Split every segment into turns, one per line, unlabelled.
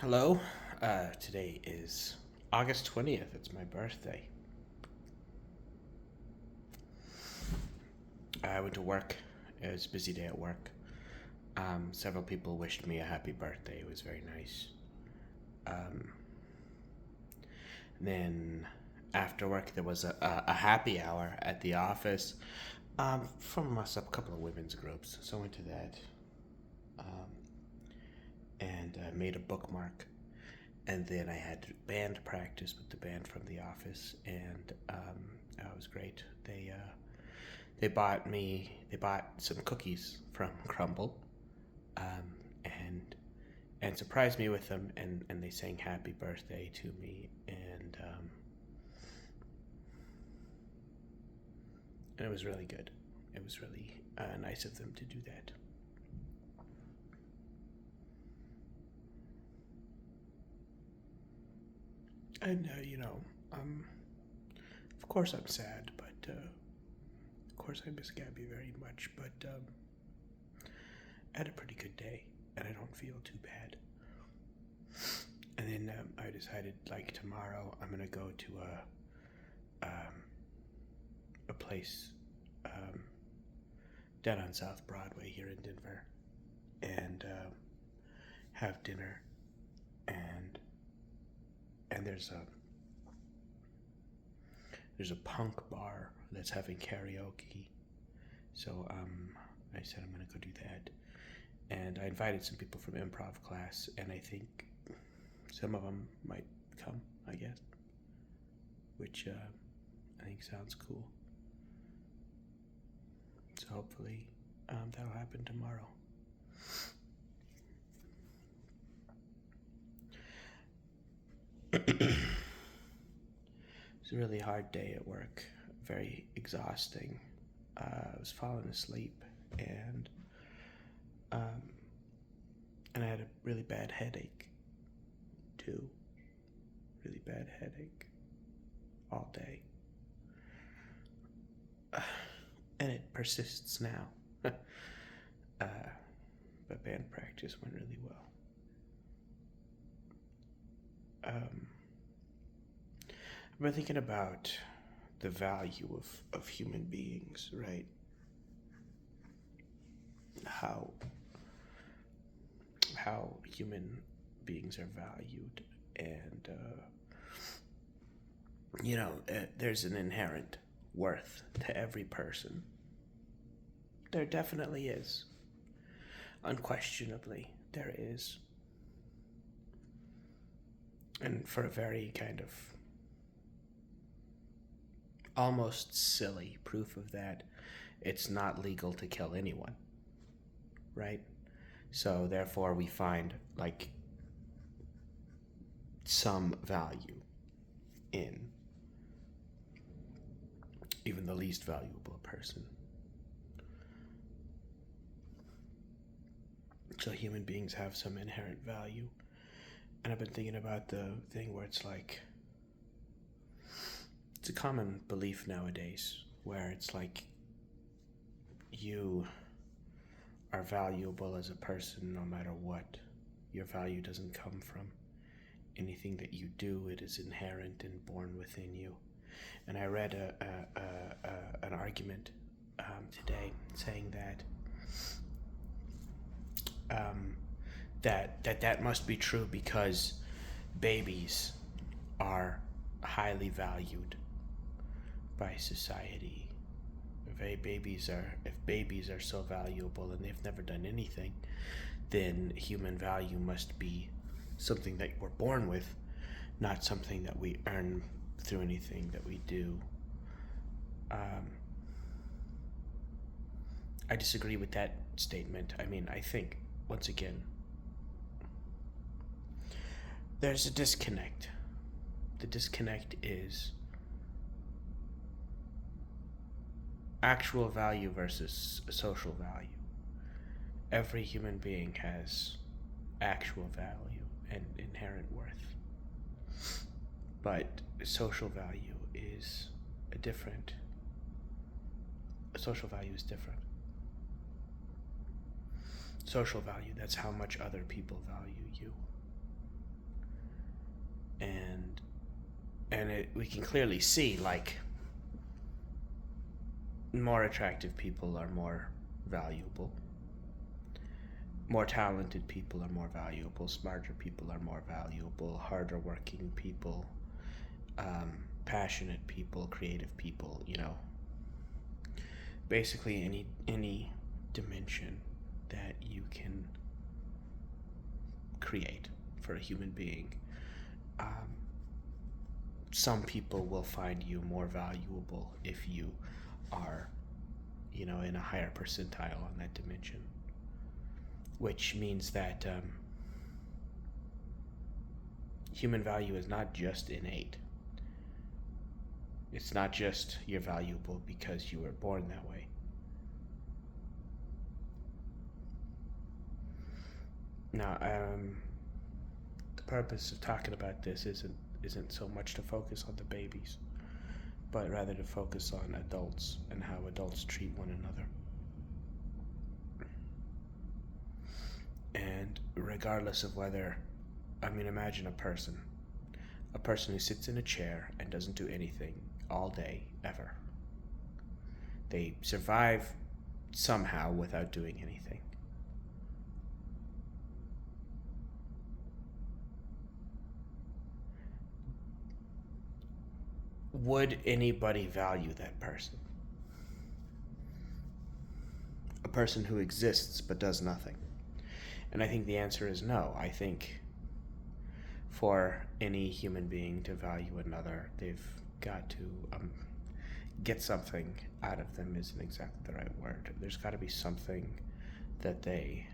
Hello. Today is August 20th. It's my birthday. I went to work. It was a busy day at work. Several people wished me a happy birthday. It was very nice. Um, then after work, there was a happy hour at the office from us, a couple of women's groups. So I went to that um, and made a bookmark. And then I had band practice with the band from the office, and that was great. They bought some cookies from Crumble, um, and and surprised me with them, and they sang happy birthday to me, and it was really good. It was really nice of them to do that. And um, of course I'm sad, but of course I miss Gabby very much. But I had a pretty good day, and I don't feel too bad. And then I decided, like, tomorrow I'm gonna go to a place um, down on South Broadway here in Denver, and have dinner. And there's a punk bar that's having karaoke. So I said I'm gonna go do that. And I invited some people from improv class, and I think some of them might come, I guess, which I think sounds cool. So hopefully that'll happen tomorrow. It's a really hard day at work, very exhausting. I was falling asleep, and um, and I had a really bad headache too. Really bad headache all day, and it persists now. But band practice went really well. Um, I've been thinking about the value of human beings, right? How how human beings are valued, and there's an inherent worth to every person. There definitely is. Unquestionably, there is. And for a very kind of almost silly proof of that, it's not legal to kill anyone, right? So therefore, we find like some value in even the least valuable person. So human beings have some inherent value. And I've been thinking about the thing where it's like, it's a common belief nowadays where it's like you are valuable as a person no matter what. Your value doesn't come from anything that you do, it is inherent and born within you. And I read an argument today saying um, that must be true because babies are highly valued by society. If babies are so valuable and they've never done anything, then human value must be something that we're born with, not something that we earn through anything that we do. Um, I disagree with that statement. I mean, I think, once again, there's a disconnect. The disconnect is actual value versus social value. Every human being has actual value and inherent worth, but social value is a different. Social value is different. Social value, that's how much other people value you. and we can clearly see, like, more attractive people are more valuable, more talented people are more valuable, smarter people are more valuable, harder working people, passionate people, creative people, basically any dimension that you can create for a human being. Some people will find you more valuable if you are, in a higher percentile on that dimension, which means that human value is not just innate. It's not just you're valuable because you were born that way. Now, the purpose of talking about this isn't so much to focus on the babies, but rather to focus on adults and how adults treat one another. And regardless of whether, imagine a person who sits in a chair and doesn't do anything all day, ever. They survive somehow without doing anything. Would anybody value that person? A person who exists but does nothing. And I think the answer is no. I think for any human being to value another, they've got to get something out of them isn't exactly the right word. There's got to be something that they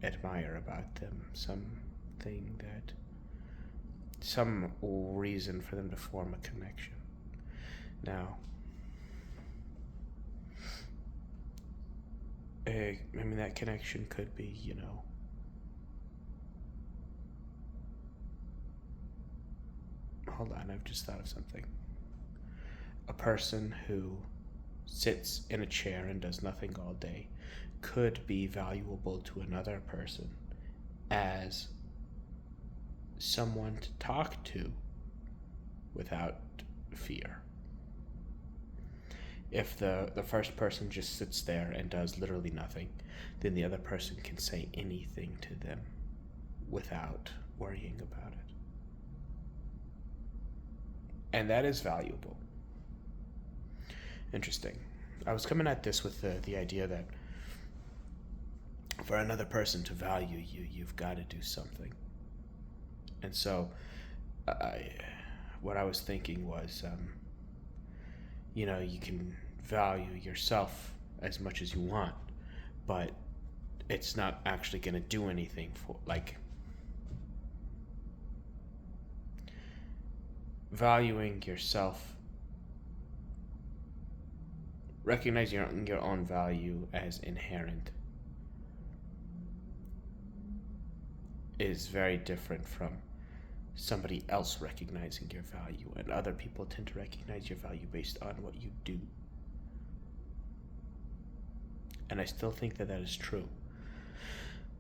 admire about them, some reason for them to form a connection. Now, that connection could be, hold on, I've just thought of something. A person who sits in a chair and does nothing all day could be valuable to another person as someone to talk to without fear. If the first person just sits there and does literally nothing, then the other person can say anything to them without worrying about it. And that is valuable. Interesting. I was coming at this with the idea that for another person to value you, you've got to do something. And so what I was thinking was, you can value yourself as much as you want, but it's not actually going to do anything for, valuing yourself. Recognize your own value as inherent is very different from somebody else recognizing your value, and other people tend to recognize your value based on what you do. And I still think that is true.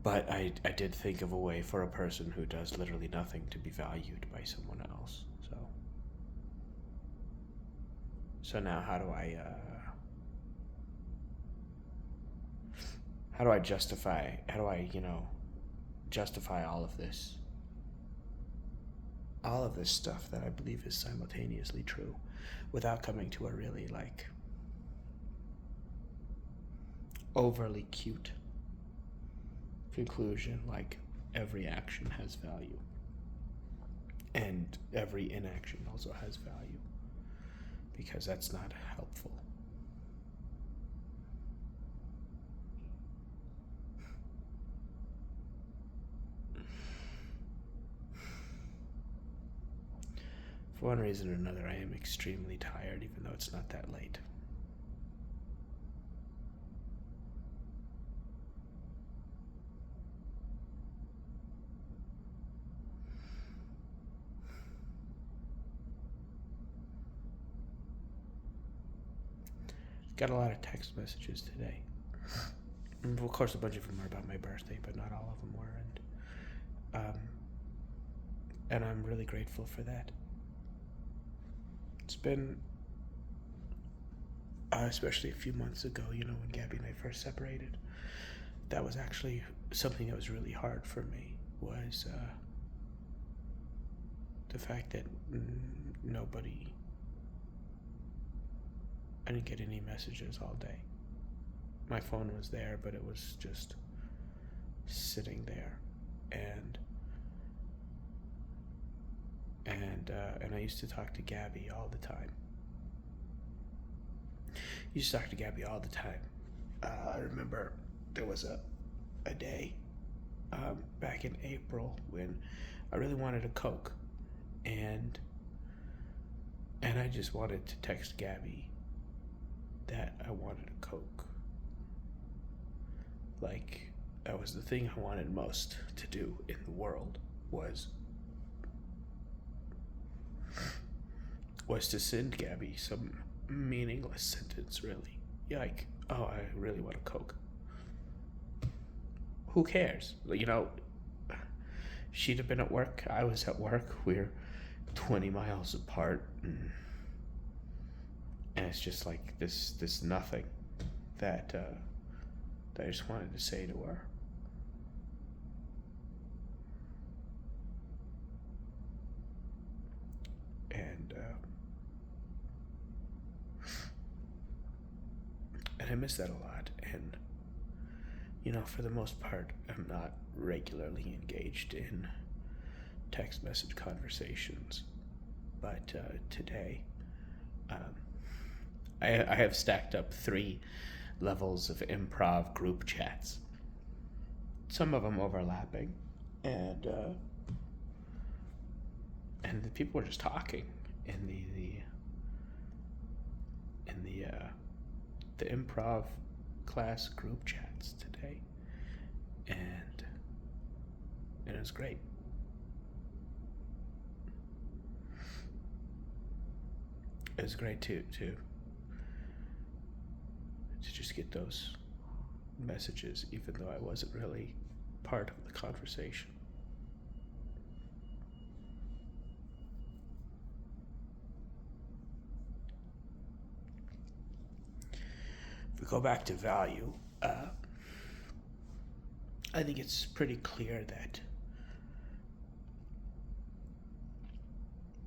But I did think of a way for a person who does literally nothing to be valued by someone else. So now how do I justify all of this? All of this stuff that I believe is simultaneously true without coming to a really overly cute conclusion, like every action has value and every inaction also has value, because that's not helpful. For one reason or another, I am extremely tired, even though it's not that late. Got a lot of text messages today. And of course, a bunch of them are about my birthday, but not all of them were. And And I'm really grateful for that. It's been, especially a few months ago, when Gabby and I first separated, that was actually something that was really hard for me, was the fact that I didn't get any messages all day. My phone was there, but it was just sitting there, and I used to talk to Gabby all the time. I remember there was a day back in April when I really wanted a Coke, and I just wanted to text Gabby that I wanted a Coke. Like, that was the thing I wanted most to do in the world, was to send Gabby some meaningless sentence, really. Like, oh, I really want a Coke. Who cares? She'd have been at work, I was at work, we're 20 miles apart, and it's just like this nothing that I just wanted to say to her. And I miss that a lot. And for the most part, I'm not regularly engaged in text message conversations, but today I have stacked up 3 levels of improv group chats, some of them overlapping, and the people were just talking in the improv class group chats today, and it was great. It was great to just get those messages, even though I wasn't really part of the conversation. If we go back to value, I think it's pretty clear that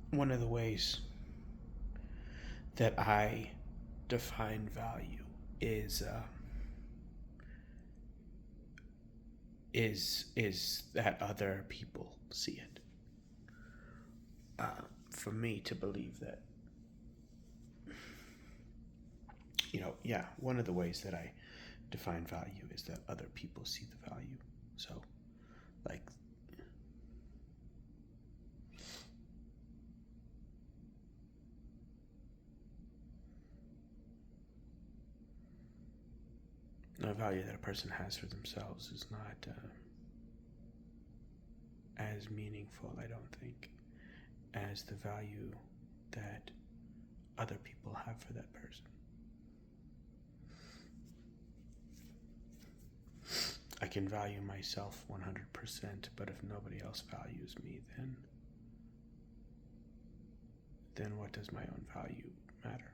one of the ways that I define value is that other people see it. For me to believe that, one of the ways that I define value is that other people see the value. So, like, the value that a person has for themselves is not as meaningful, I don't think, as the value that other people have for that person. I can value myself 100%, but if nobody else values me, then what does my own value matter?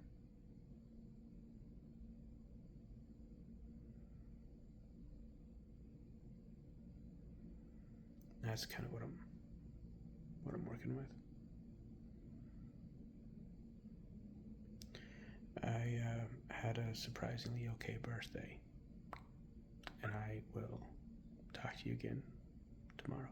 That's kind of what I'm working with. I had a surprisingly okay birthday, and I will talk to you again tomorrow.